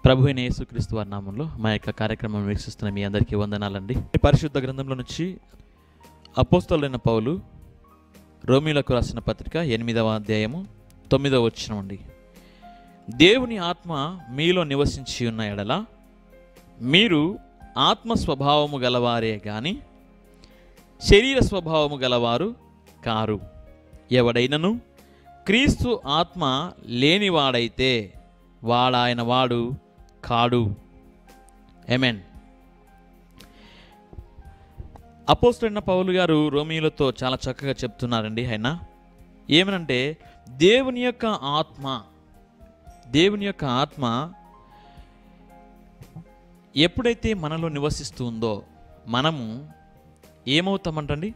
ప్రభు అయిన యేసుక్రీస్తు వారి నామంలో మా యొక్క కార్యక్రమం వీక్షిస్తున్న మీ అందరికీ వందనాలండి. పరిశుద్ధ గ్రంథంలో నుంచి అపోస్తలుడైన పౌలు రోమీయులకు రాసిన పత్రిక 8వ అధ్యాయము 9వ వచనం అండి. దేవుని ఆత్మ మీలో నివసించి ఉన్న ఎడల మీరు ఆత్మ స్వభావము గలవారే గాని శరీర స్వభావము గలవారు కారు. ఎవడైనను క్రీస్తు ఆత్మ లేనివాడైతే వాడాయన వాడు కాడు. ఆమేన్. అపోస్తలుడైన పౌలు గారు రోమీయులతో చాలా చక్కగా చెప్తున్నారండి. ఆయన ఏమనంటే దేవుని యొక్క ఆత్మ ఎప్పుడైతే మనలో నివసిస్తూ ఉందో మనము ఏమవుతామంటండి?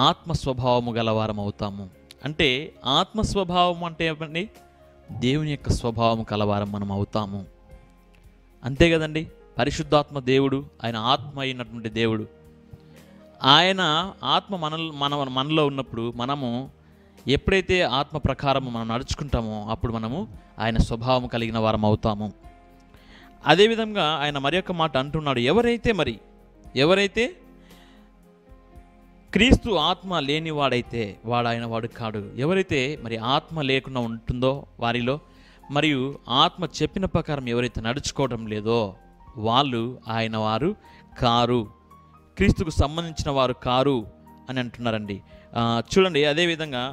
ఆత్మ స్వభావము గలవారం అవుతాము. అంటే ఆత్మ స్వభావం అంటే ఏమండి? దేవుని యొక్క స్వభావం కలవారం మనం అవుతాము. అంతే కదండి. పరిశుద్ధాత్మ దేవుడు, ఆయన ఆత్మ అయినటువంటి దేవుడు. ఆయన ఆత్మ మనలో ఉన్నప్పుడు మనము ఎప్పుడైతే ఆత్మ ప్రకారం మనం నడుచుకుంటామో అప్పుడు మనము ఆయన స్వభావం కలిగిన వారం అవుతాము. అదేవిధంగా ఆయన మరి యొక్క మాట అంటున్నాడు, ఎవరైతే క్రీస్తు ఆత్మ లేనివాడైతే వాడాయన వాడు కాడు. ఎవరైతే మరి ఆత్మ లేకుండా ఉంటుందో వారిలో, మరియు ఆత్మ చెప్పిన ప్రకారం ఎవరైతే నడుచుకోవడం లేదో వాళ్ళు ఆయన వారు కారు, క్రీస్తుకు సంబంధించిన వారు కారు అని అంటున్నారండి. చూడండి, అదేవిధంగా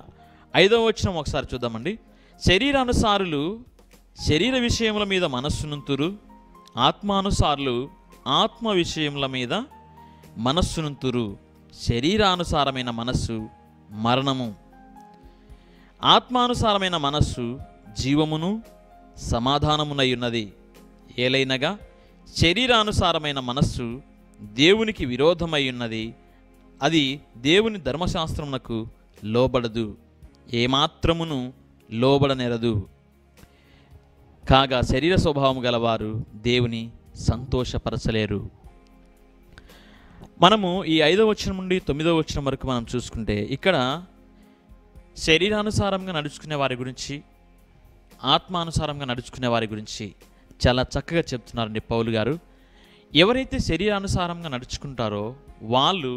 5వ వచనం ఒకసారి చూద్దామండి. శరీరానుసారులు శరీర విషయముల మీద మనస్సునుంతురు, ఆత్మానుసారులు ఆత్మ విషయముల మీద మనస్సునుంతురు. శరీరానుసారమైన మనస్సు మరణము, ఆత్మానుసారమైన మనస్సు జీవమును సమాధానమునై ఉన్నది. ఏలైనగా శరీరానుసారమైన మనస్సు దేవునికి విరోధమై ఉన్నది, అది దేవుని ధర్మశాస్త్రమునకు లోబడదు, ఏమాత్రమును లోబడనెరదు. కాగా శరీర స్వభావం గలవారు దేవుని సంతోషపరచలేరు. మనము ఈ 5వ వచనం నుండి 9వ వచనం వరకు మనం చూసుకుంటే ఇక్కడ శరీరానుసారంగా నడుచుకునే వారి గురించి, ఆత్మానుసారంగా నడుచుకునే వారి గురించి చాలా చక్కగా చెప్తున్నారండి పౌలు గారు. ఎవరైతే శరీరానుసారంగా నడుచుకుంటారో వాళ్ళు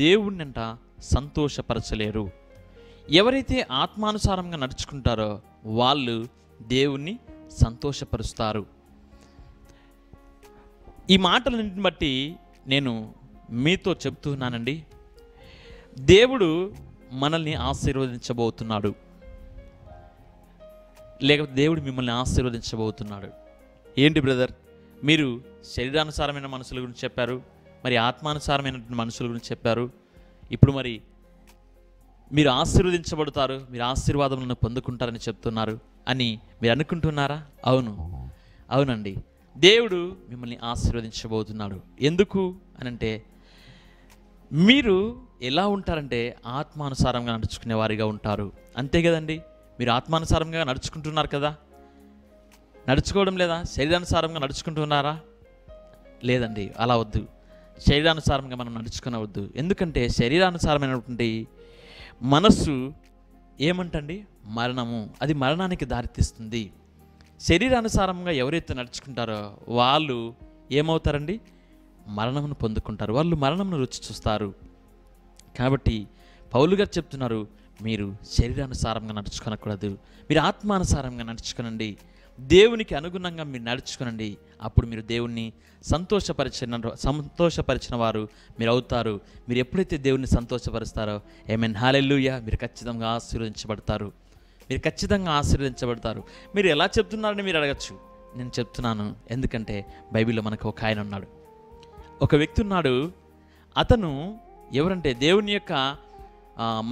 దేవుణ్ణంట సంతోషపరచలేరు. ఎవరైతే ఆత్మానుసారంగా నడుచుకుంటారో వాళ్ళు దేవుణ్ణి సంతోషపరుస్తారు. ఈ మాటలన్నింటిని బట్టి నేను మీతో చెప్తున్నానండి, దేవుడు మనల్ని ఆశీర్వదించబోతున్నాడు, లేకపోతే దేవుడు మిమ్మల్ని ఆశీర్వదించబోతున్నాడు. ఏంటి బ్రదర్, మీరు శరీరానుసారమైన మనుషుల గురించి చెప్పారు, మరి ఆత్మానుసారమైనటువంటి మనుషుల గురించి చెప్పారు, ఇప్పుడు మరి మీరు ఆశీర్వదించబడతారు, మీరు ఆశీర్వాదములను పొందుకుంటారని చెప్తున్నారు అని మీరు అనుకుంటున్నారా? అవునండి, దేవుడు మిమ్మల్ని ఆశీర్వదించబోతున్నాడు. ఎందుకు అనంటే మీరు ఎలా ఉంటారంటే ఆత్మానుసారంగా నడుచుకునే వారిగా ఉంటారు. అంతే కదండి. మీరు ఆత్మానుసారంగా నడుచుకుంటున్నారు కదా, నడుచుకోవడం లేదా? శరీరానుసారంగా నడుచుకుంటున్నారా? లేదండి, అలా వద్దు. శరీరానుసారంగా మనం నడుచుకునవద్దు. ఎందుకంటే శరీరానుసారమైనటువంటి మనస్సు ఏమంటండి? మరణము, అది మరణానికి దారితీస్తుంది. శరీరానుసారంగా ఎవరైతే నడుచుకుంటారో వాళ్ళు ఏమవుతారండి? మరణమును పొందుకుంటారు, వాళ్ళు మరణమును రుచి చూస్తారు. కాబట్టి పౌలు గారు చెప్తున్నారు, మీరు శరీరానుసారంగా నడుచుకోనకూడదు, మీరు ఆత్మానుసారంగా నడుచుకునండి, దేవునికి అనుగుణంగా మీరు నడుచుకునండి. అప్పుడు మీరు దేవుణ్ణి సంతోషపరిచిన వారు మీరు అవుతారు. మీరు ఎప్పుడైతే దేవుణ్ణి సంతోషపరుస్తారో ఆమేన్, హల్లెలూయా, మీరు ఖచ్చితంగా ఆశీర్వదించబడతారు. మీరు ఎలా చెప్తున్నారని మీరు అడగచ్చు. నేను చెప్తున్నాను ఎందుకంటే బైబిల్లో మనకు ఒక ఆయన ఉన్నాడు, ఒక వ్యక్తి ఉన్నాడు. అతను ఎవరంటే దేవుని యొక్క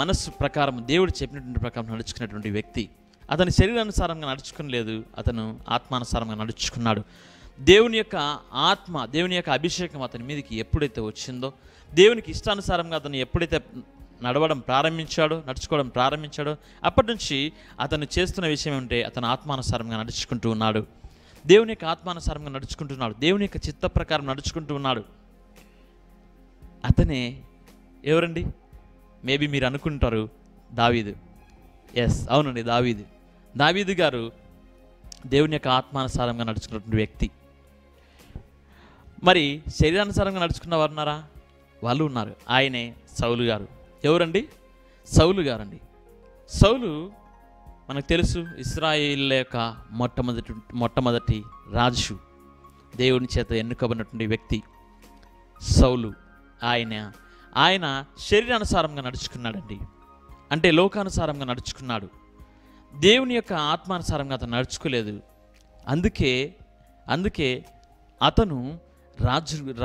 మనస్సు ప్రకారం, దేవుడు చెప్పినటువంటి ప్రకారం నడుచుకున్నటువంటి వ్యక్తి. అతని శరీరానుసారంగా నడుచుకునలేదు, అతను ఆత్మానుసారంగా నడుచుకున్నాడు. దేవుని యొక్క ఆత్మ, దేవుని యొక్క అభిషేకం అతని మీదకి ఎప్పుడైతే వచ్చిందో, దేవునికి ఇష్టానుసారంగా అతను ఎప్పుడైతే నడుచుకోవడం ప్రారంభించాడో అప్పటి నుంచి అతను చేస్తున్న విషయం ఏమంటే అతను ఆత్మానుసారంగా నడుచుకుంటూ ఉన్నాడు, దేవుని యొక్క ఆత్మానుసారంగా నడుచుకుంటున్నాడు, దేవుని యొక్క చిత్త ప్రకారం నడుచుకుంటూ ఉన్నాడు. అతనే ఎవరండి? మేబీ మీరు అనుకుంటారు దావీదు. ఎస్, అవునండి, దావీదు గారు దేవుని యొక్క ఆత్మానుసారంగా నడుచుకున్నటువంటి వ్యక్తి. మరి శరీరానుసారంగా నడుచుకున్న వారు ఉన్నారా? వాళ్ళు ఉన్నారు. ఆయనే సౌలు గారు. ఎవరండి? సౌలు గారండి. సౌలు మనకు తెలుసు, ఇశ్రాయేలు యొక్క మొట్టమొదటి రాజు, దేవుని చేత ఎన్నుకోబడినటువంటి వ్యక్తి సౌలు. ఆయన శరీరానుసారంగా నడుచుకున్నాడండి. అంటే లోకానుసారంగా నడుచుకున్నాడు. దేవుని యొక్క ఆత్మానుసారంగా అతను నడుచుకోలేదు. అందుకే అతను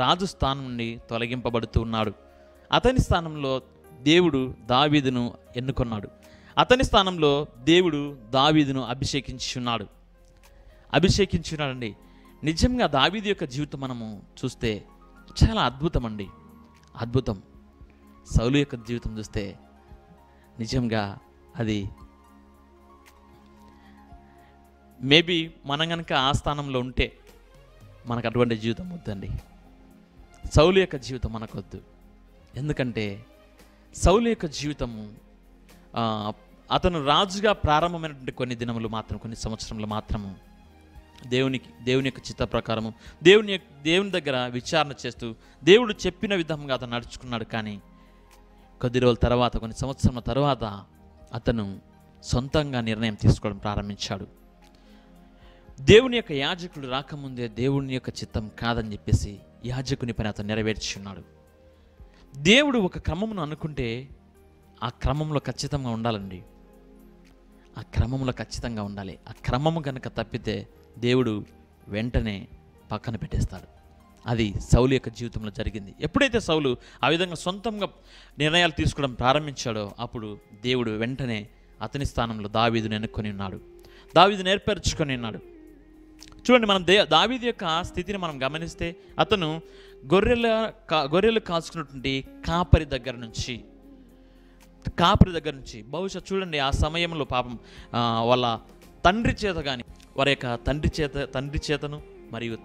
రాజు స్థానం నుండి తొలగింపబడుతూ ఉన్నాడు. అతని స్థానంలో దేవుడు దావీదును ఎన్నుకున్నాడు. అతని స్థానంలో దేవుడు దావీదును అభిషేకించున్నాడండి. నిజంగా దావీదు యొక్క జీవితం మనము చూస్తే చాలా అద్భుతం. సౌలు యొక్క జీవితం చూస్తే నిజంగా అది మేబీ మనం కనుక ఆ స్థానంలో ఉంటే మనకు అటువంటి జీవితం వద్దండి. సౌలు యొక్క జీవితం మనకొద్దు. ఎందుకంటే సౌలు యొక్క జీవితము అతను రాజుగా ప్రారంభమైనటువంటి కొన్ని సంవత్సరములు మాత్రము దేవుని యొక్క చిత్త ప్రకారము దేవుని దగ్గర విచారణ చేస్తూ దేవుడు చెప్పిన విధంగా అతను నడుచుకున్నాడు. కానీ కొద్ది రోజుల తర్వాత, కొన్ని సంవత్సరాల తర్వాత అతను సొంతంగా నిర్ణయం తీసుకోవడం ప్రారంభించాడు. దేవుని యొక్క యాజకుడు రాకముందే దేవుని యొక్క చిత్తం కాదని చెప్పేసి యాజకుని పని అతను నెరవేర్చున్నాడు. దేవుడు ఒక క్రమమును అనుకుంటే ఆ క్రమంలో ఖచ్చితంగా ఉండాలండి. ఆ క్రమంలో ఖచ్చితంగా ఉండాలి. ఆ క్రమము కనుక తప్పితే దేవుడు వెంటనే పక్కన పెట్టేస్తాడు. అది సౌలు యొక్క జీవితంలో జరిగింది. ఎప్పుడైతే సౌలు ఆ విధంగా సొంతంగా నిర్ణయాలు తీసుకోవడం ప్రారంభించాడో అప్పుడు దేవుడు వెంటనే అతని స్థానంలో దావీదును ఎన్నుకొని ఉన్నాడు. దావీదును ఏర్పరచుకొని ఉన్నాడు. చూడండి, మనం దావీదు యొక్క స్థితిని మనం గమనిస్తే అతను గొర్రెలు కాచుకున్నటువంటి కాపరి దగ్గర నుంచి బహుశా చూడండి, ఆ సమయంలో పాపం వాళ్ళ తండ్రి చేత కానీ వారి యొక్క తండ్రి చేతను మరియు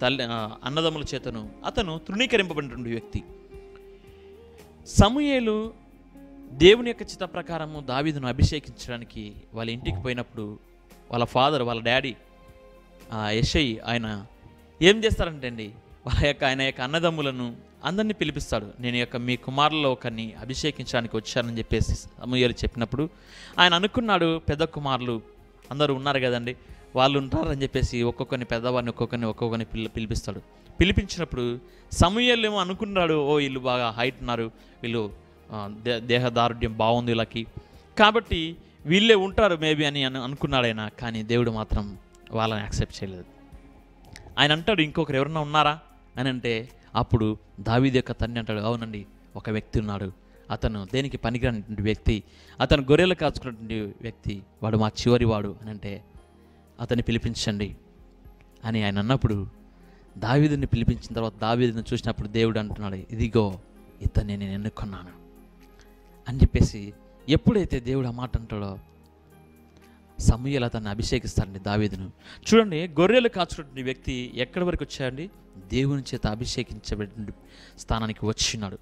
అన్నదమ్ముల చేతను అతను తృణీకరింపబడినటువంటి వ్యక్తి. సమూయేలు దేవుని యొక్క చిత్త ప్రకారము దావీదును అభిషేకించడానికి వాళ్ళ ఇంటికి పోయినప్పుడు వాళ్ళ డాడీ యెషై ఆయన ఏం చేస్తారంటే అండి, ఆయన యొక్క అన్నదమ్ములను అందరినీ పిలిపిస్తాడు. నేను మీ కుమారుల్లో ఒకరిని అభిషేకించడానికి వచ్చానని చెప్పేసి సమూయేలు చెప్పినప్పుడు ఆయన అనుకున్నాడు, పెద్ద కుమారులు అందరూ ఉన్నారు కదండి, వాళ్ళు ఉంటారని చెప్పేసి పెద్దవారిని ఒక్కొక్కరిని పిలిపిస్తాడు. పిలిపించినప్పుడు సమూయేలు ఏమో అనుకున్నాడు, వీళ్ళు బాగా హైట్ ఉన్నారు, వీళ్ళు దేహదారుఢ్యం బాగుంది వీళ్ళకి, కాబట్టి వీళ్ళే ఉంటారు మేబీ అని అనుకున్నాడు ఆయన. కానీ దేవుడు మాత్రం వాళ్ళని యాక్సెప్ట్ చేయలేదు. ఆయన అంటాడు, ఇంకొకరు ఎవరన్నా ఉన్నారా అని అంటే అప్పుడు దావీదు యొక్క తండ్రి అంటాడు, అవునండి, ఒక వ్యక్తి ఉన్నాడు, అతను దేనికి పనికిరానటువంటి వ్యక్తి, అతను గొర్రెలు కాచుకున్నటువంటి వ్యక్తి, వాడు మా చివరి వాడు అని అంటే అతన్ని పిలిపించండి అని ఆయన అన్నప్పుడు దావీదుని పిలిపించిన తర్వాత దావీదుని చూసినప్పుడు దేవుడు అంటున్నాడు, ఇదిగో ఇతన్ని నేను ఎన్నుకున్నాను అని చెప్పేసి. ఎప్పుడైతే దేవుడు ఆ మాట అంటాడో సమూయేలు అతన్ని అభిషేకిస్తాడండి దావీదును. చూడండి, గొర్రెలు కాచుకున్నటువంటి వ్యక్తి ఎక్కడి వరకు వచ్చాడండి? దేవుని చేత అభిషేకించబడిన స్థానానికి వచ్చినాడు.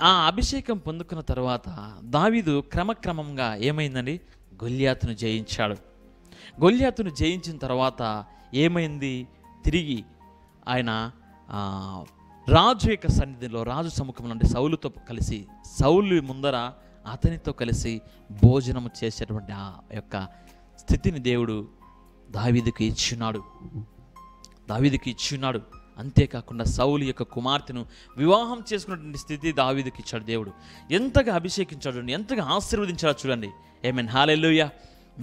ఆ అభిషేకం పొందుకున్న తర్వాత దావీదు క్రమక్రమంగా ఏమైందండి? గొల్యాతును జయించాడు. గొల్యాతును జయించిన తర్వాత ఏమైంది? తిరిగి ఆయన రాజు యొక్క సన్నిధిలో, రాజు సముఖంలో అంటే సౌలుతో కలిసి, సౌలు ముందర అతనితో కలిసి భోజనము చేసేటువంటి ఆ యొక్క స్థితిని దేవుడు దావీదుకి ఇచ్చున్నాడు. అంతేకాకుండా సౌలు యొక్క కుమార్తెను వివాహం చేసుకున్నటువంటి స్థితి దావీదుకి ఇచ్చాడు. దేవుడు ఎంతగా అభిషేకించాడు, ఎంతగా ఆశీర్వదించాడు చూడండి. ఆమేన్, హల్లెలూయా.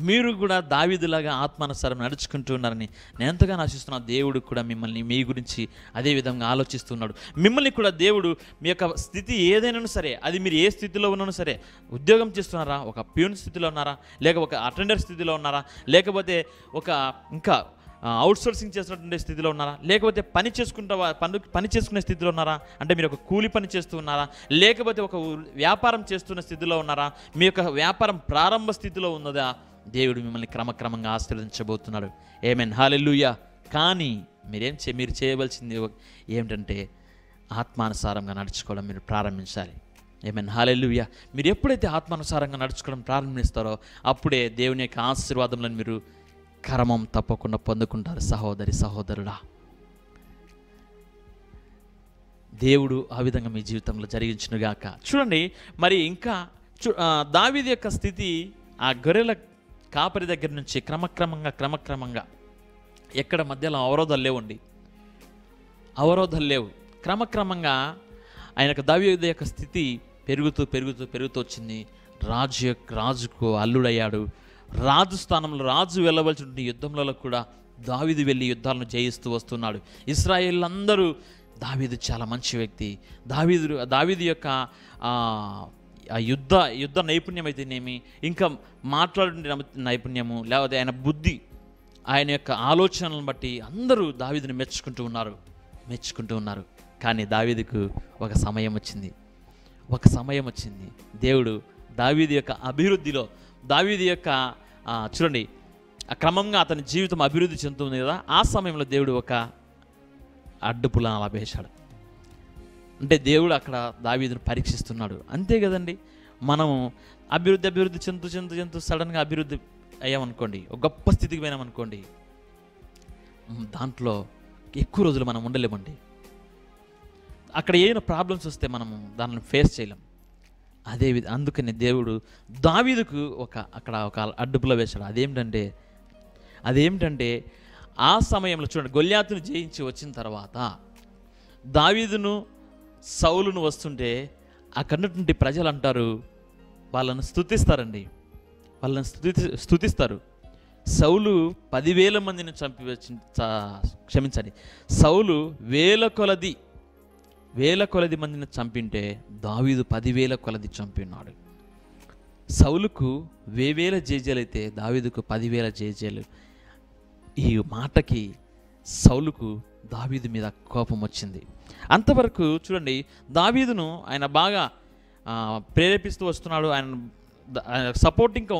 మీరు కూడా దావీదులాగా ఆత్మానుసారం నడుచుకుంటూ ఉన్నారని నేను ఎంతగానో ఆశిస్తున్నాను. దేవుడు కూడా మిమ్మల్ని, మీ గురించి అదే విధంగా ఆలోచిస్తున్నాడు. మిమ్మల్ని కూడా దేవుడు మీ యొక్క స్థితి ఏదైనా సరే, అది మీరు ఏ స్థితిలో ఉన్నా సరే, ఉద్యోగం చేస్తున్నారా, ఒక ప్యూన్ స్థితిలో ఉన్నారా, లేక ఒక అటెండర్ స్థితిలో ఉన్నారా, లేకపోతే ఇంకా అవుట్సోర్సింగ్ చేస్తున్నటువంటి స్థితిలో ఉన్నారా, లేకపోతే పని చేసుకునే స్థితిలో ఉన్నారా, అంటే మీరు ఒక కూలి పని చేస్తూ ఉన్నారా, లేకపోతే ఒక వ్యాపారం చేస్తున్న స్థితిలో ఉన్నారా, మీ యొక్క వ్యాపారం ప్రారంభ స్థితిలో ఉన్నదా, దేవుడు మిమ్మల్ని క్రమక్రమంగా ఆశీర్వదించబోతున్నాడు. ఆమేన్, హల్లెలూయా. కానీ మీరు చేయవలసింది ఏమిటంటే ఆత్మానుసారంగా నడుచుకోవడం మీరు ప్రారంభించాలి. ఆమేన్, హల్లెలూయా. మీరు ఎప్పుడైతే ఆత్మానుసారంగా నడుచుకోవడం ప్రారంభిస్తారో అప్పుడే దేవుని యొక్క ఆశీర్వాదములను మీరు క్రమం తప్పకుండా పొందుకుంటారు. సహోదరుడా, దేవుడు ఆ విధంగా మీ జీవితంలో జరిగించునుగాక. చూడండి, మరి ఇంకా దావీదు యొక్క స్థితి ఆ గొర్రెల కాపరి దగ్గర నుంచి క్రమక్రమంగా ఎక్కడ మధ్యలో అవరోధాలు లేవు. క్రమక్రమంగా దావీదు యొక్క స్థితి పెరుగుతూ వచ్చింది. రాజుకు అల్లుడయ్యాడు. రాజు స్థానంలో రాజు వెళ్ళవలసిన యుద్ధంలో కూడా దావీదు వెళ్ళి యుద్ధాలను జయిస్తూ వస్తున్నాడు. ఇశ్రాయేళ్లందరూ దావీదు చాలా మంచి వ్యక్తి, దావీదు యొక్క యుద్ధ నైపుణ్యం అయితేనేమి, ఇంకా మాట్లాడే నైపుణ్యము, లేకపోతే ఆయన బుద్ధి, ఆయన యొక్క ఆలోచనలను బట్టి అందరూ దావీదుని మెచ్చుకుంటూ ఉన్నారు. కానీ దావీదుకు ఒక సమయం వచ్చింది. దేవుడు దావీదు యొక్క అభివృద్ధిలో, దావీదు యొక్క చూడండి, క్రమంగా అతని జీవితం అభివృద్ధి చెందుతుంది కదా, ఆ సమయంలో దేవుడు ఒక అడ్డుపులా వేశాడు. అంటే దేవుడు అక్కడ దావీదును పరీక్షిస్తున్నాడు. అంతే కదండి, మనము అభివృద్ధి చెందుతూ సడన్గా అభివృద్ధి అయ్యామనుకోండి, ఒక గొప్ప స్థితికి పోయినామనుకోండి, దాంట్లో ఎక్కువ రోజులు మనం ఉండలేమండి. అక్కడ ఏమైనా ప్రాబ్లమ్స్ వస్తే మనము దానిని ఫేస్ చేయలేం. అందుకని దేవుడు దావీదుకు అక్కడ ఒక అడ్డుపులో వేశాడు. అదేమిటంటే ఆ సమయంలో చూడండి, గొల్యాతును జయించి వచ్చిన తర్వాత దావీదును సౌలును వస్తుంటే అక్కడున్నటువంటి ప్రజలు అంటారు, వాళ్ళను స్తుతిస్తారు. సౌలు 10,000 మందిని సౌలు వేల కొలది మందిని చంపింటే దావీదు 10,000 కొలది చంపినాడు. సౌలుకు 1,000 జేజేలు అయితే దావీదుకు 10,000 జేజేలు. ఈ మాటకి సౌలుకు దావీదు మీద కోపం వచ్చింది. అంతవరకు చూడండి, దావీదును ఆయన బాగా ప్రేరేపిస్తూ వస్తున్నాడు, ఆయన సపోర్టింగ్గా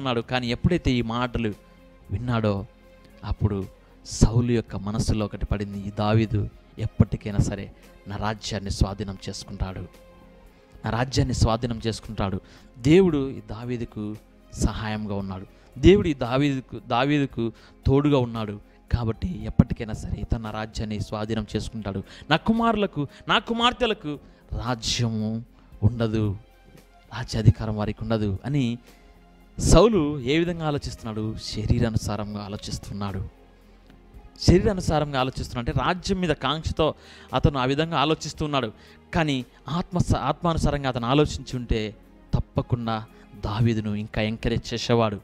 ఉన్నాడు. కానీ ఎప్పుడైతే ఈ మాటలు విన్నాడో అప్పుడు సౌలు యొక్క మనసులో ఒకటి పడింది, ఈ దావీదు ఎప్పటికైనా సరే నా రాజ్యాన్ని స్వాధీనం చేసుకుంటాడు. దేవుడు ఈ దావీదుకు సహాయంగా ఉన్నాడు. దేవుడు ఈ దావీదుకు తోడుగా ఉన్నాడు. కాబట్టి ఎప్పటికైనా సరే తన రాజ్యాన్ని స్వాధీనం చేసుకుంటాడు. నా కుమార్తెలకు రాజ్యము ఉండదు, రాజ్యాధికారం వారికి ఉండదు అని సౌలు ఏ విధంగా ఆలోచిస్తున్నాడు? శరీరానుసారంగా ఆలోచిస్తున్నాడు. అంటే రాజ్యం మీద కాంక్షతో అతను ఆ విధంగా ఆలోచిస్తున్నాడు. కానీ ఆత్మానుసారంగా అతను ఆలోచించి ఉంటే తప్పకుండా దావీదును ఇంకా ఎంకరేజ్ చేసేవాడు.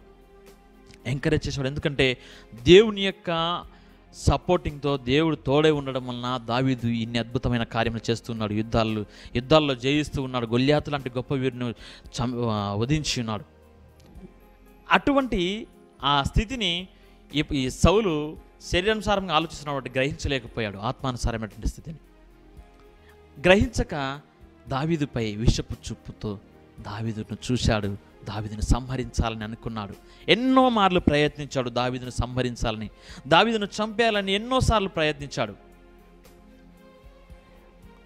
ఎందుకంటే దేవుని యొక్క సపోర్టింగ్తో, దేవుడు తోడే ఉండడం వలన దావీదు ఇన్ని అద్భుతమైన కార్యములు చేస్తున్నాడు. యుద్ధాల్లో జయిస్తూ ఉన్నాడు. గొల్యాతు లాంటి గొప్ప వీరుని వధించి ఉన్నాడు. అటువంటి ఆ స్థితిని ఈ సౌలు శరీరానుసారంగా ఆలోచిస్తున్న వాటి గ్రహించలేకపోయాడు. ఆత్మానుసారమైనటువంటి స్థితిని గ్రహించక దావీదుపై విషపు చూపుతో దావీదును చూశాడు. దావీదును సంహరించాలని అనుకున్నాడు. ఎన్నో మార్లు ప్రయత్నించాడు దావీదును సంహరించాలని, దావీదును చంపేయాలని ఎన్నోసార్లు ప్రయత్నించాడు.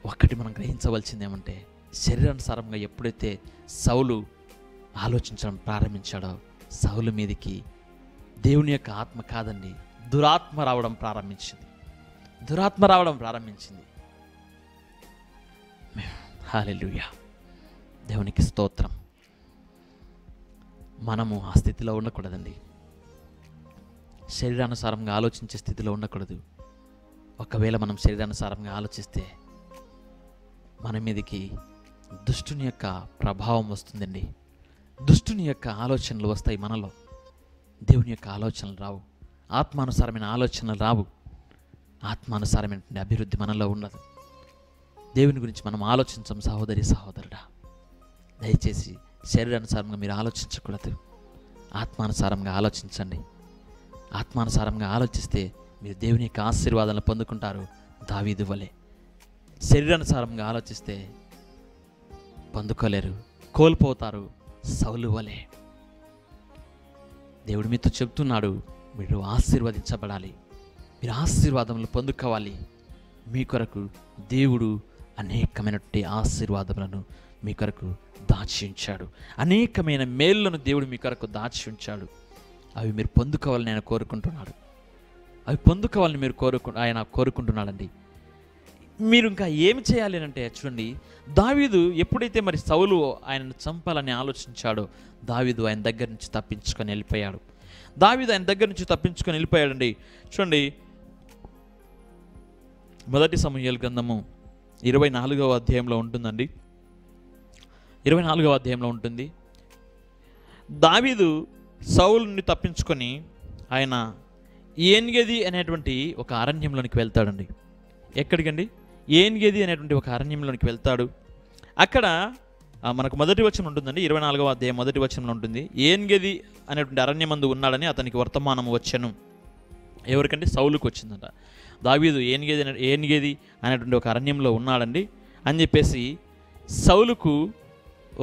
ఒక్కటి మనం గ్రహించవలసింది ఏమంటే, శరీరానుసారంగా ఎప్పుడైతే సౌలు ఆలోచించడం ప్రారంభించాడో సౌలు మీదకి దేవుని యొక్క ఆత్మ కాదండి, దురాత్మ రావడం ప్రారంభించింది. హల్లెలూయా, దేవునికి స్తోత్రం. మనము ఆ స్థితిలో ఉండకూడదండి. శరీరానుసారంగా ఆలోచించే స్థితిలో ఉండకూడదు. ఒకవేళ మనం శరీరానుసారంగా ఆలోచిస్తే మన మీదకి దుష్టుని యొక్క ప్రభావం వస్తుందండి. దుష్టుని యొక్క ఆలోచనలు వస్తాయి మనలో. దేవుని యొక్క ఆలోచనలు రావు, ఆత్మానుసారమైన ఆలోచనలు రావు, ఆత్మానుసారమైనటువంటి అభివృద్ధి మనలో ఉండదు. దేవుని గురించి మనం ఆలోచించం సహోదరుడా. దయచేసి శరీరానుసారంగా మీరు ఆలోచించకూడదు, ఆత్మానుసారంగా ఆలోచించండి. ఆత్మానుసారంగా ఆలోచిస్తే మీరు దేవుని యొక్క ఆశీర్వాదాలను పొందుకుంటారు దావీదు వలె. శరీరానుసారంగా ఆలోచిస్తే పొందుకోలేరు, కోల్పోతారు సౌలు వలె. దేవుడు మీతో చెప్తున్నాడు, మీరు ఆశీర్వదించబడాలి, మీరు ఆశీర్వాదములు పొందుకోవాలి. మీ కొరకు దేవుడు అనేకమైనటువంటి ఆశీర్వాదములను మీ కొరకు దాచి ఉంచాడు. అనేకమైన మేలులను దేవుడు మీ కొరకు దాచి ఉంచాడు. అవి మీరు పొందుకోవాలని ఆయన కోరుకుంటున్నాడు. ఆయన కోరుకుంటున్నాడండి. మీరు ఇంకా ఏమి చేయాలి అంటే చూడండి, దావీదు ఎప్పుడైతే మరి సౌలు ఆయనను చంపాలని ఆలోచించాడో దావీదు ఆయన దగ్గర నుంచి తప్పించుకొని వెళ్ళిపోయాడు. దావీదు ఆయన దగ్గర నుంచి తప్పించుకొని వెళ్ళిపోయాడండి. చూడండి, 1 సమూయేలు గ్రంథము 24వ అధ్యాయంలో ఉంటుందండి. 24వ అధ్యాయంలో ఉంటుంది. దావీదు సౌలుని తప్పించుకొని ఆయన ఏన్గెది అనేటువంటి ఒక అరణ్యంలోనికి వెళ్తాడండి. ఎక్కడికండి? ఏన్గెది అనేటువంటి ఒక అరణ్యంలోనికి వెళ్తాడు. అక్కడ మనకు మొదటి వచనం ఉంటుందండి, 24వ అధ్యాయం మొదటి వచనంలో ఉంటుంది. ఏన్గెది అనేటువంటి అరణ్యమందు ఉన్నాడని అతనికి వర్తమానం వచ్చెను. ఎవరికంటే? సౌలుకు వచ్చిందట. దావీదు ఏన్గెది అనేటువంటి ఒక అరణ్యంలో ఉన్నాడండి అని చెప్పేసి సౌలుకు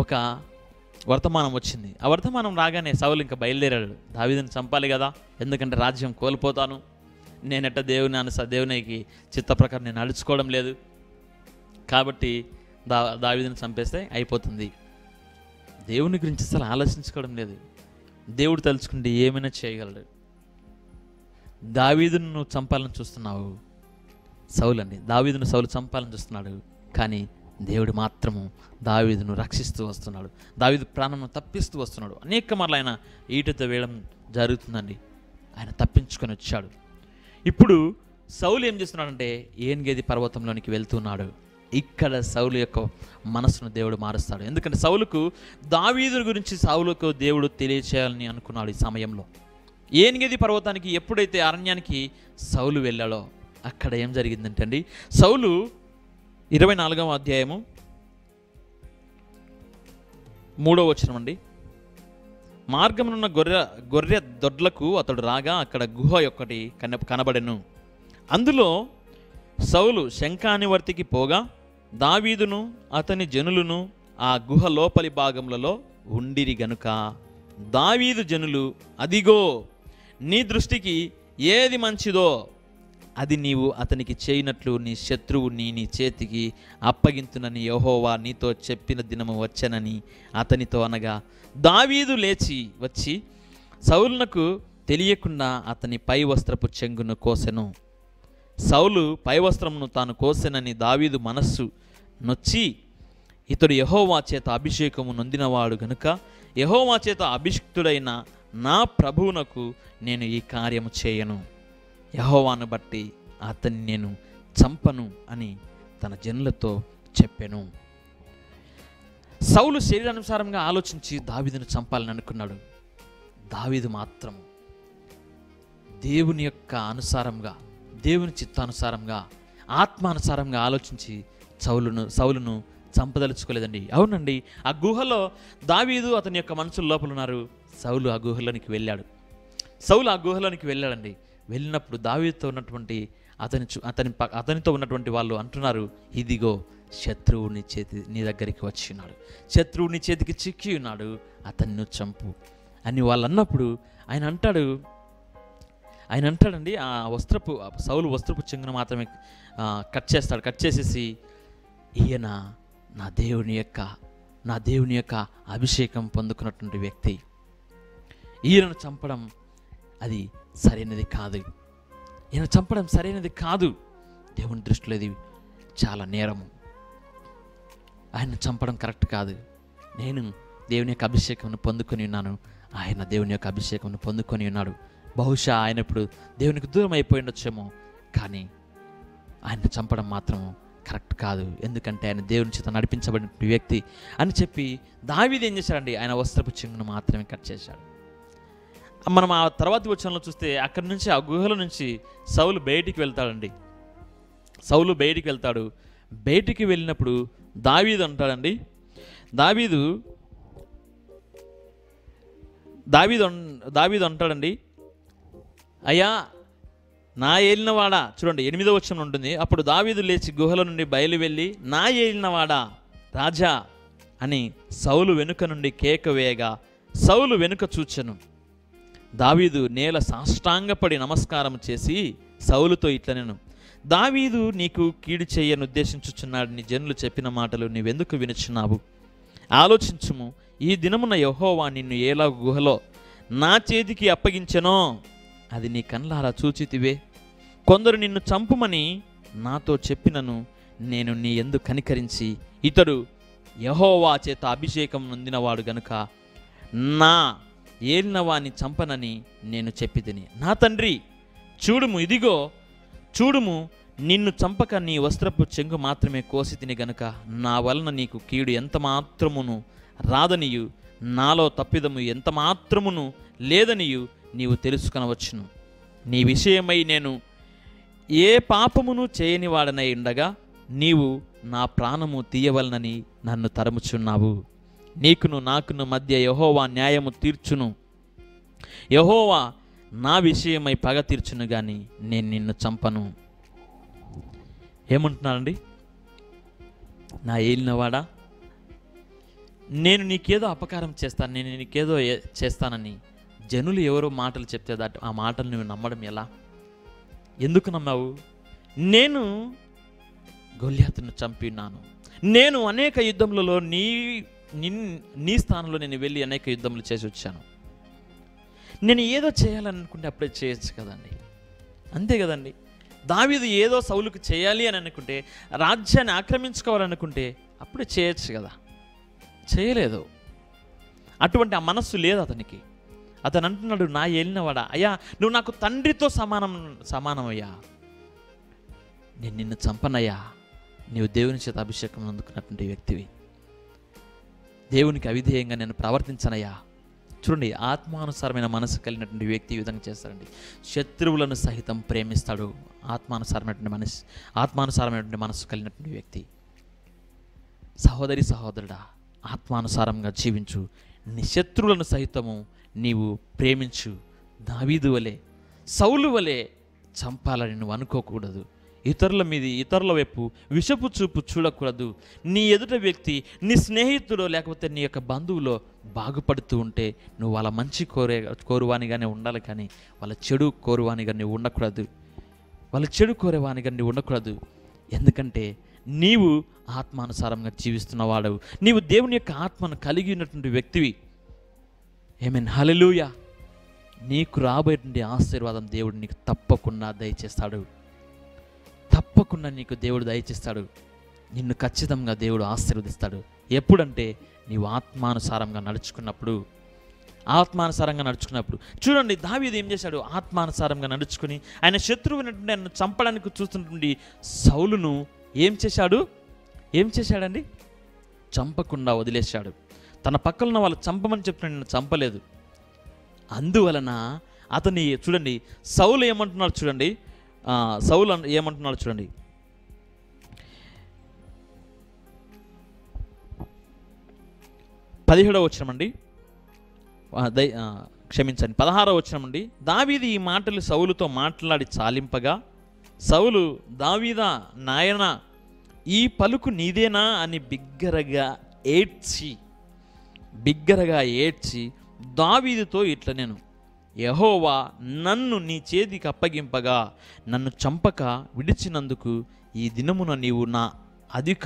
ఒక వర్తమానం వచ్చింది. ఆ వర్తమానం రాగానే సౌలు ఇంకా బయలుదేరాడు. దావీదుని చంపాలి కదా, ఎందుకంటే రాజ్యం కోల్పోతాను, నేనెట్ట దేవునికి చిత్త ప్రకారం నేను నడుచుకోవడం లేదు, కాబట్టి దావీదుని చంపేస్తే అయిపోతుంది. దేవుని గురించి అసలు ఆలోచించుకోవడం లేదు. దేవుడు తలుచుకుంటే ఏమైనా చేయగలడు. దావీదును నువ్వు చంపాలని చూస్తున్నావు, సౌలు అండి, దావీదును సౌలు చంపాలని చూస్తున్నాడు. కానీ దేవుడు మాత్రము దావీదును రక్షిస్తూ వస్తున్నాడు. దావీదు ప్రాణమును తప్పిస్తూ వస్తున్నాడు. అనేక మార్లు ఆయన ఈటతో వేయడం జరుగుతుందండి. ఆయన తప్పించుకొని వచ్చాడు. ఇప్పుడు సౌలు ఏం చేస్తున్నాడంటే ఏన్గెది పర్వతంలోనికి వెళ్తున్నాడు. ఇక్కడ సౌలు యొక్క మనసును దేవుడు మారుస్తాడు. ఎందుకంటే సౌలుకు దావీదు గురించి సౌలుకు దేవుడు తెలియచేయాలని అనుకున్నాడు. ఈ సమయంలో ఏన్గెది పర్వతానికి ఎప్పుడైతే అరణ్యానికి సౌలు వెళ్ళాడో అక్కడ ఏం జరిగిందంటే అండి, సౌలు 24వ అధ్యాయము 3వ వచనం అండి. మార్గమునున్న గొర్రె దొడ్లకు అతడు రాగా అక్కడ గుహ ఒకటి కనబడెను. అందులో సౌలు శంఖానివర్తికి పోగా దావీదును అతని జనులను ఆ గుహ లోపలి భాగములలో ఉండిరి గనుక దావీదు జనులు, అదిగో నీ దృష్టికి ఏది మంచిదో అది నీవు అతనికి చేయనట్లు నీ శత్రువుని నీ చేతికి అప్పగింతునని యెహోవా నీతో చెప్పిన దినము వచ్చనని అతనితో అనగా దావీదు లేచి వచ్చి సౌలునకు తెలియకుండా అతని పై వస్త్రపు చెంగును కోసెను. సౌలు పై వస్త్రమును తాను కోసెనని దావీదు మనస్సు నొచ్చి, ఇతడు యెహోవా చేత అభిషేకము నొందినవాడు గనుక యెహోవా చేత అభిషిక్తుడైన నా ప్రభువునకు నేను ఈ కార్యము చేయను, యెహోవాను బట్టి అతన్ని నేను చంపను అని తన జనులతో చెప్పెను. సౌలు శరీరానుసారంగా ఆలోచించి దావీదును చంపాలని అనుకున్నాడు. దావీదు మాత్రం దేవుని యొక్క అనుసారంగా, దేవుని చిత్తానుసారంగా, ఆత్మానుసారంగా ఆలోచించి సౌలును చంపదలుచుకోలేదండి. అవునండి, ఆ గుహలో దావీదు అతని యొక్క మనుషుల లోపల ఉన్నారు. సౌలు ఆ గుహలోనికి వెళ్ళాడండి. వెళ్ళినప్పుడు దావీదుతో ఉన్నటువంటి అతనితో ఉన్నటువంటి వాళ్ళు అంటున్నారు, ఇదిగో శత్రువు నీ దగ్గరికి వచ్చి ఉన్నాడు, శత్రువు నీ చేతికి చిక్కి ఉన్నాడు, అతన్ని చంపు అని వాళ్ళు అన్నప్పుడు ఆయన అంటాడండి, సౌలు వస్త్రపు చెంగును మాత్రమే కట్ చేసేసి ఈయన నా దేవుని యొక్క అభిషేకం పొందుకున్నటువంటి వ్యక్తి, ఈయనను చంపడం అది సరైనది కాదు, దేవుని దృష్టిలో ఇది చాలా నేరము, ఆయన చంపడం కరెక్ట్ కాదు. నేను దేవుని యొక్క అభిషేకమును పొందుకొని ఉన్నాను, ఆయన దేవుని యొక్క అభిషేకమును పొందుకొని ఉన్నాడు. బహుశా ఆయన ఇప్పుడు దేవునికి దూరం అయిపోయి ఉండొచ్చేమో, కానీ ఆయన చంపడం మాత్రం కరెక్ట్ కాదు, ఎందుకంటే ఆయన దేవుని చేత నడిపించబడిన వ్యక్తి అని చెప్పి దావీదు ఏం చేశాడండి, ఆయన వస్త్రపు చెంగును మాత్రమే కట్ చేశాడు. మనం ఆ తర్వాత వచనంలో చూస్తే అక్కడి నుంచి ఆ గుహల నుంచి సౌలు బయటికి వెళ్తాడండి. బయటికి వెళ్ళినప్పుడు దావీదు అంటాడండి, అయ్యా నా ఏలినవాడా, చూడండి 8వ వచనం ఉంటుంది, అప్పుడు దావీదు లేచి గుహల నుండి బయలు వెళ్ళి నా ఏలినవాడా రాజా అని సౌలు వెనుక నుండి కేక వేయగా సౌలు వెనుక చూచెను. దావీదు నేల సాష్టాంగపడి నమస్కారం చేసి సౌలుతో ఇట్లనెను, దావీదు నీకు కీడు చేయను ఉద్దేశించుచున్నాడు, నీ జనులు చెప్పిన మాటలు నీవెందుకు వినుచున్నావు? ఆలోచించుము, ఈ దినమున యెహోవా నిన్ను ఎలా గుహలో నా చేతికి అప్పగించెనో అది నీ కళ్ళారా చూచితివే. కొందరు నిన్ను చంపుమని నాతో చెప్పినను నేను నీ యందు కనికరించి ఇతడు యెహోవా చేత అభిషేకం నొందినవాడు గనుక నా ఏలినవాని చంపనని నేను చెప్పితిని. నా తండ్రి, చూడుము, ఇదిగో చూడుము, నిన్ను చంపక నీ వస్త్రపు చెంగు మాత్రమే కోసి తిని గనుక నా వలన నీకు కీడు ఎంత మాత్రమును రాదనియు నాలో తప్పిదము ఎంత మాత్రమును లేదనియు నీవు తెలుసుకొనవచ్చును. నీ విషయమై నేను ఏ పాపమును చేయని వాడనై ఉండగా నీవు నా ప్రాణము తీయవలనని నన్ను తరముచున్నావు. నీకును నాకును మధ్య యెహోవా న్యాయము తీర్చును. యెహోవా నా విషయమై పగ తీర్చును గాని నేను నిన్ను చంపను. ఏమంటున్నానండి? నా ఏలినవాడా, నేను నీకేదో అపకారం చేస్తాను, నేను నీకేదో చేస్తానని జనులు ఎవరో మాటలు చెప్తే ఆ మాటలు నువ్వు నమ్మడం ఎలా? ఎందుకు నమ్మావు? నేను గొల్యాతును చంపినాను. నేను అనేక యుద్ధములలో నీ స్థానంలో నేను వెళ్ళి అనేక యుద్ధములు చేసి వచ్చాను. నేను ఏదో చేయాలనుకుంటే అప్పుడే చేయొచ్చు కదండి. అంతే కదండి. దావీదు ఏదో సౌలుకు చేయాలి అని అనుకుంటే, రాజ్యాన్ని ఆక్రమించుకోవాలనుకుంటే అప్పుడే చేయొచ్చు కదా. చేయలేదు. అటువంటి ఆ మనస్సు లేదు అతనికి. అతను అంటున్నాడు, నా ఏలినవాడా, అయ్యా నువ్వు నాకు తండ్రితో సమానమయ్యా, నేను నిన్ను చంపనయ్యా. నీవు దేవుని చేత అభిషేకం అందుకున్నటువంటి వ్యక్తివి. దేవునికి అవిధేయంగా నేను ప్రవర్తించనయ్యా. చూడండి, ఆత్మానుసారమైన మనసు కలిగినటువంటి వ్యక్తి ఈ విధంగా చేస్తాడండి. శత్రువులను సహితం ప్రేమిస్తాడు. ఆత్మానుసారమైనటువంటి మనసు కలిగినటువంటి వ్యక్తి. సహోదరి సహోదరుడా, ఆత్మానుసారంగా జీవించు. నీ శత్రువులను సహితము నీవు ప్రేమించు. దావీదు వలె, సౌలు వలె చంపాలని నువ్వు అనుకోకూడదు. ఇతరుల వైపు విషపు చూపు చూడకూడదు. నీ ఎదుట వ్యక్తి నీ స్నేహితుడో లేకపోతే నీ యొక్క బంధువులో బాగుపడుతూ ఉంటే నువ్వు వాళ్ళ మంచి కోరువానిగానే ఉండాలి, కానీ వాళ్ళ చెడు కోరువానిగా నువ్వు ఉండకూడదు. వాళ్ళ చెడు కోరేవానిగా నువ్వు ఉండకూడదు. ఎందుకంటే నీవు ఆత్మానుసారంగా జీవిస్తున్నవాడవు. నీవు దేవుని యొక్క ఆత్మను కలిగి ఉన్నటువంటి వ్యక్తివి. ఆమేన్, హల్లెలూయా. నీకు రాబోయేటువంటి ఆశీర్వాదం దేవుడు నీకు తప్పకుండా దయచేస్తాడు. తప్పకుండా నీకు దేవుడు దయచేస్తాడు. నిన్ను ఖచ్చితంగా దేవుడు ఆశీర్వదిస్తాడు. ఎప్పుడంటే నీవు ఆత్మానుసారంగా నడుచుకున్నప్పుడు. చూడండి, దావీదు ఏం చేశాడు? ఆత్మానుసారంగా నడుచుకుని ఆయన శత్రువునటువంటి ఆయన చంపడానికి చూస్తున్నటువంటి సౌలును ఏం చేశాడండి? చంపకుండా వదిలేశాడు. తన పక్కన వాళ్ళు చంపమని చెప్తున్నాడు, నేను చంపలేదు. అందువలన అతని చూడండి, సౌలు ఏమంటున్నాడు చూడండి, ఏమంటున్నాడు చూడండి, 17వ వచనమండి, క్షమించండి 16వ వచనమండి. దావీదు ఈ మాటలు సౌలుతో మాట్లాడి చాలింపగా సౌలు, దావీదా నాయనా, ఈ పలుకు నీదేనా అని బిగ్గరగా ఏడ్చి దావీదుతో ఇట్లా, నేను యెహోవా నన్ను నీ చేతికి అప్పగింపగా నన్ను చంపక విడిచినందుకు ఈ దినమున నీవు నా అధిక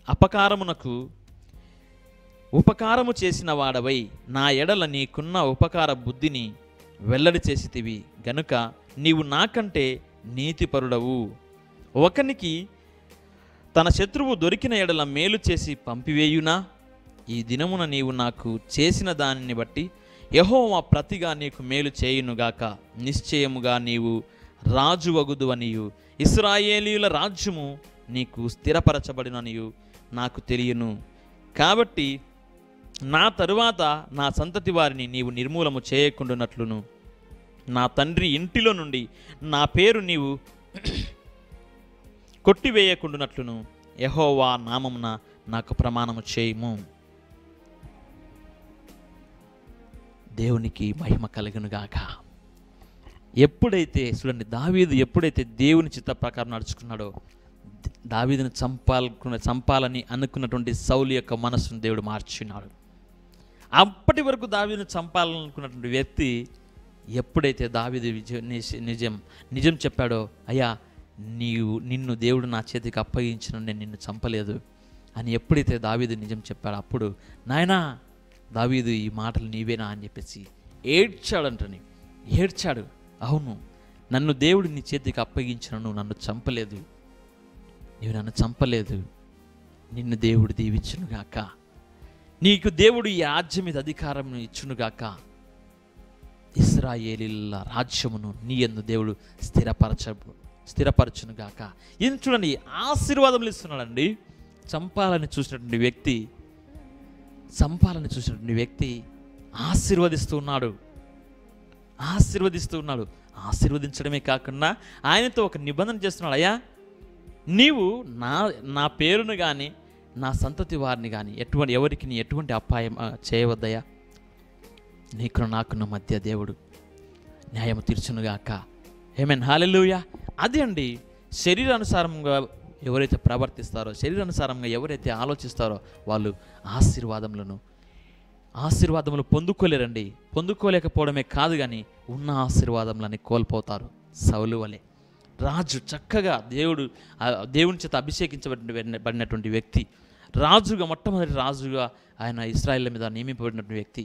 అపకారమునకు ఉపకారము చేసిన వాడవై నా ఎడల నీకున్న ఉపకార బుద్ధిని వెల్లడి చేసితివి గనుక నీవు నాకంటే నీతిపరుడవు. ఒకనికి తన శత్రువు దొరికిన ఎడల మేలు చేసి పంపివేయునా? ఈ దినమున నీవు నాకు చేసిన దానిని బట్టి యెహోవా ప్రతిగా నీకు మేలు చేయునుగాక. నిశ్చయముగా నీవు రాజువగుదువనియు ఇశ్రాయేలీయుల రాజ్యము నీకు స్థిరపరచబడిననియు నాకు తెలియను. కాబట్టి నా తరువాత నా సంతతి వారిని నీవు నిర్మూలము చేయకుండానట్లును నా తండ్రి ఇంటిలో నుండి నా పేరు నీవు కొట్టివేయకుండానట్లును యెహోవా నామమున నాకు ప్రమాణము చేయుము. దేవునికి మహిమ కలుగునుగాక. ఎప్పుడైతే చూడండి, దావీదు ఎప్పుడైతే దేవుని చిత్త ప్రకారం నడుచుకున్నాడో, దావీదును చంపాలని అనుకున్నటువంటి సౌలు యొక్క మనస్సును దేవుడు మార్చున్నాడు. అప్పటి వరకు దావీదును చంపాలనుకున్నటువంటి వ్యక్తి ఎప్పుడైతే దావీదు నిజం చెప్పాడో, అయ్యా నిన్ను దేవుడు నా చేతికి అప్పగించిన, నేను నిన్ను చంపలేదు అని ఎప్పుడైతే దావీదు నిజం చెప్పాడో, అప్పుడు నాయనా దావీదు ఈ మాటలు నీవేనా అని చెప్పేసి ఏడ్చాడు. అవును, నన్ను దేవుడు నీ చేతికి అప్పగించిన, నువ్వు నన్ను చంపలేదు. నీవు నన్ను చంపలేదు, నిన్ను దేవుడు దీవించునుగాక, నీకు దేవుడు ఈ రాజ్యం మీద అధికారం ఇచ్చునుగాక, ఇశ్రాయేలీల రాజ్యమును నీ యందు దేవుడు స్థిరపరచునుగాక. ఏం చూడండి, ఆశీర్వాదములు ఇస్తున్నాడండి. చంపాలని చూసినటువంటి వ్యక్తి ఆశీర్వదిస్తూ ఉన్నాడు. ఆశీర్వదించడమే కాకుండా ఆయనతో ఒక నిబంధన చేస్తున్నాడు. అయ్యా, నీవు నా పేరును కానీ నా సంతతి వారిని కానీ ఎవరికి నీ ఎటువంటి అపాయం చేయవద్దయ్యా, నీకు నాకున్న మధ్య దేవుడు న్యాయము తీర్చునుగాక. ఆమేన్, హల్లెలూయా. అది అండి, శరీరానుసారంగా ఎవరైతే ప్రవర్తిస్తారో, శరీరానుసారంగా ఎవరైతే ఆలోచిస్తారో వాళ్ళు ఆశీర్వాదములు పొందుకోలేరండి. పొందుకోలేకపోవడమే కాదు కానీ ఉన్న ఆశీర్వాదములని కోల్పోతారు. సౌలు వలె రాజు చక్కగా దేవుని చేత అభిషేకించబడినటువంటి వ్యక్తి, మొట్టమొదటి రాజుగా ఆయన ఇశ్రాయేలు మీద నియమింపబడినటువంటి వ్యక్తి,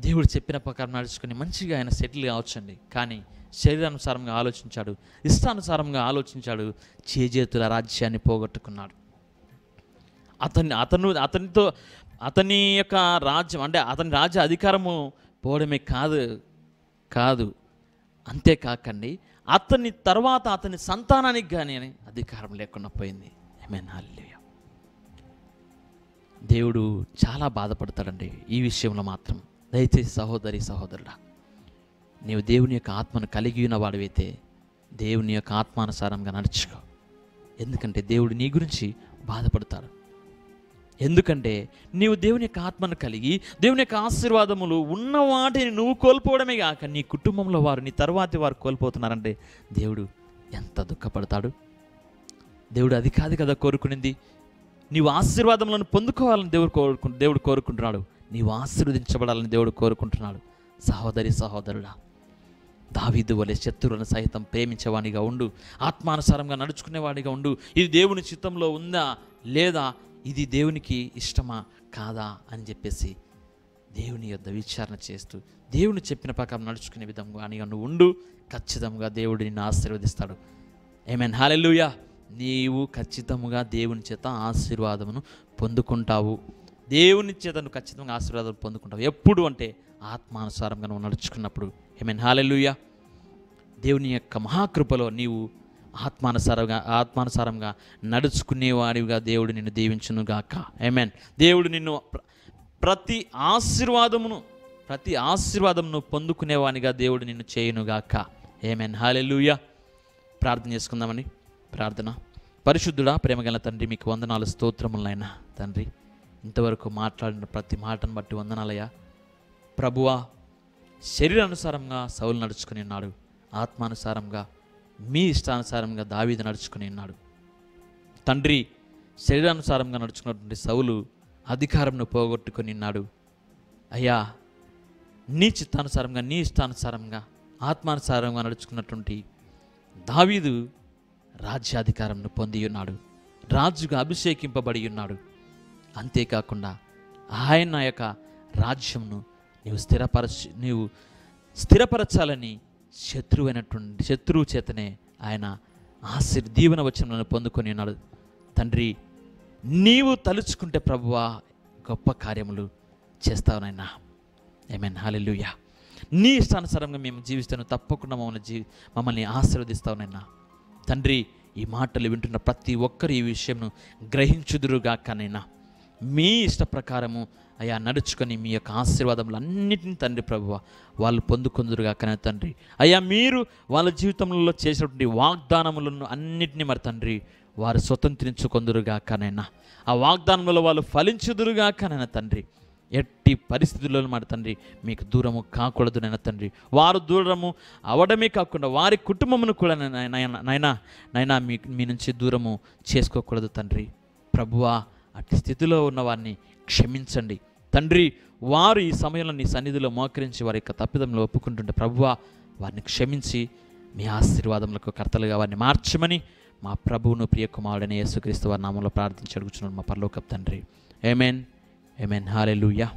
దేవుడు చెప్పిన ప్రకారం నడుచుకొని మంచిగా ఆయన సెటిల్ కావచ్చండి. కానీ శరీరానుసారంగా ఆలోచించాడు, ఇష్టానుసారంగా ఆలోచించాడు, చేజేతుల రాజ్యాన్ని పోగొట్టుకున్నాడు. అతని యొక్క రాజ్యం అంటే అతని రాజ్య అధికారము పోవడమే కాదు అంతేకాకండి, అతని తర్వాత అతని సంతానానికి కానీ అధికారం లేకుండా పోయింది. ఆమేన్, హల్లెలూయా. దేవుడు చాలా బాధపడతాడండి ఈ విషయంలో మాత్రం. దయచేసి సహోదరుడా, నీవు దేవుని యొక్క ఆత్మను కలిగి ఉన్నవాడివైతే దేవుని యొక్క ఆత్మానుసారంగా నడుచుకో. ఎందుకంటే దేవుడు నీ గురించి బాధపడతాడు. ఎందుకంటే నీవు దేవుని యొక్క ఆత్మను కలిగి దేవుని యొక్క ఆశీర్వాదములు ఉన్న వాటిని నువ్వు కోల్పోవడమే కాక నీ కుటుంబంలో వారు, నీ తర్వాతి వారు కోల్పోతున్నారంటే దేవుడు ఎంత దుఃఖపడతాడు. దేవుడు అది కాదు కదా కోరుకునింది. నీవు ఆశీర్వాదములను పొందుకోవాలని దేవుడు కోరుకుంటున్నాడు. నీవు ఆశీర్వదించబడాలని దేవుడు కోరుకుంటున్నాడు. సహోదరుడా, దావీదు వలె శత్రువులను సైతం ప్రేమించేవాడిగా ఉండు, ఆత్మానుసారంగా నడుచుకునేవాడిగా ఉండు. ఇది దేవుని చిత్తంలో ఉందా లేదా, ఇది దేవునికి ఇష్టమా కాదా అని చెప్పేసి దేవుని యొద్ద విచారణ చేస్తూ దేవుని చెప్పిన ప్రకారం నడుచుకునే విధంగా నువ్వు ఉండు. ఖచ్చితంగా దేవుడు నిన్ను ఆశీర్వదిస్తాడు. ఆమేన్, హల్లెలూయా. నీవు ఖచ్చితంగా దేవుని చేత ఆశీర్వాదమును పొందుకుంటావు. దేవుని చేత నువ్వు ఖచ్చితంగా ఆశీర్వాదం పొందుకుంటావు. ఎప్పుడు అంటే ఆత్మానుసారంగా నువ్వు నడుచుకున్నప్పుడు. ఆమేన్, హల్లెలూయా. దేవుని యొక్క మహాకృపలో నీవు ఆత్మానుసారంగా నడుచుకునేవాడిగా దేవుడు నిన్ను దీవించునుగాక. ఆమేన్. దేవుడు నిన్ను ప్రతి ఆశీర్వాదమును పొందుకునేవానిగా దేవుడు నిన్ను చేయునుగాక. ఆమేన్, హల్లెలూయా. ప్రార్థన చేసుకుందామని. ప్రార్థన. పరిశుద్ధుడా, ప్రేమగల తండ్రి, మీకు వందనాలు, స్తోత్రములైనా తండ్రి. ఇంతవరకు మాట్లాడిన ప్రతి మాటను బట్టి వందనాలయ్యా. ప్రభువా, శరీరానుసారంగా సౌలు నడుచుకుని ఉన్నాడు, ఆత్మానుసారంగా మీ ఇష్టానుసారంగా దావీదు నడుచుకుని ఉన్నాడు. తండ్రి, శరీరానుసారంగా నడుచుకున్నటువంటి సౌలు అధికారంను పోగొట్టుకొని ఉన్నాడు. అయ్యా, నీ చిత్తానుసారంగా, నీ ఇష్టానుసారంగా, ఆత్మానుసారంగా నడుచుకున్నటువంటి దావీదు రాజ్యాధికారంను పొంది ఉన్నాడు, రాజుగా అభిషేకింపబడి ఉన్నాడు. అంతేకాకుండా ఆయన యొక్క రాజ్యంను నీవు స్థిరపరచాలని శత్రువు చేతనే ఆయన దీవెన వచనములను పొందుకొని ఉన్నాడు. తండ్రి, నీవు తలుచుకుంటే ప్రభువా గొప్ప కార్యములు చేస్తావునైనా. ఆమేన్, హల్లెలూయా. నీ ఇష్టానుసారంగా మేము జీవిస్తాను, తప్పకుండా మమ్మల్ని ఆశీర్వదిస్తావునైనా. తండ్రి, ఈ మాటలు వింటున్న ప్రతి ఒక్కరు ఈ విషయంను గ్రహించుదురుగాకనైనా మీ ఇష్ట ప్రకారము అయ్యా నడుచుకొని మీ యొక్క ఆశీర్వాదములు అన్నిటిని తండ్రి ప్రభువ వాళ్ళు పొందుకుందురుగాకనే తండ్రి. అయ్యా, మీరు వాళ్ళ జీవితంలో చేసినటువంటి వాగ్దానములను అన్నిటినీ మరి తండ్రి వారు స్వతంత్రించుకొందురుగాకనైనా, ఆ వాగ్దానములో వాళ్ళు ఫలించుదురుగాకనైనా తండ్రి. ఎట్టి పరిస్థితుల్లో మాట తండ్రి మీకు దూరము కాకూడదు నైనా తండ్రి. వారు దూరము అవడమే కాకుండా వారి కుటుంబమును కూడా నైనా మీ నుంచి దూరము చేసుకోకూడదు తండ్రి. ప్రభువా, అట్టి స్థితిలో ఉన్న వారిని క్షమించండి తండ్రి. వారు ఈ సమయంలో నీ సన్నిధిలో మోకరించి వారి యొక్క తప్పిదంలో ఒప్పుకుంటుంటే ప్రభువా వారిని క్షమించి మీ ఆశీర్వాదములకు కర్తలుగా వారిని మార్చమని మా ప్రభువును ప్రియకుమారుడైన యేసుక్రీస్తు వారి నామంలో ప్రార్థించి అడుగుచున్నాను మా పరలోకపు తండ్రి. ఆమేన్, ఆమేన్, హల్లెలూయా.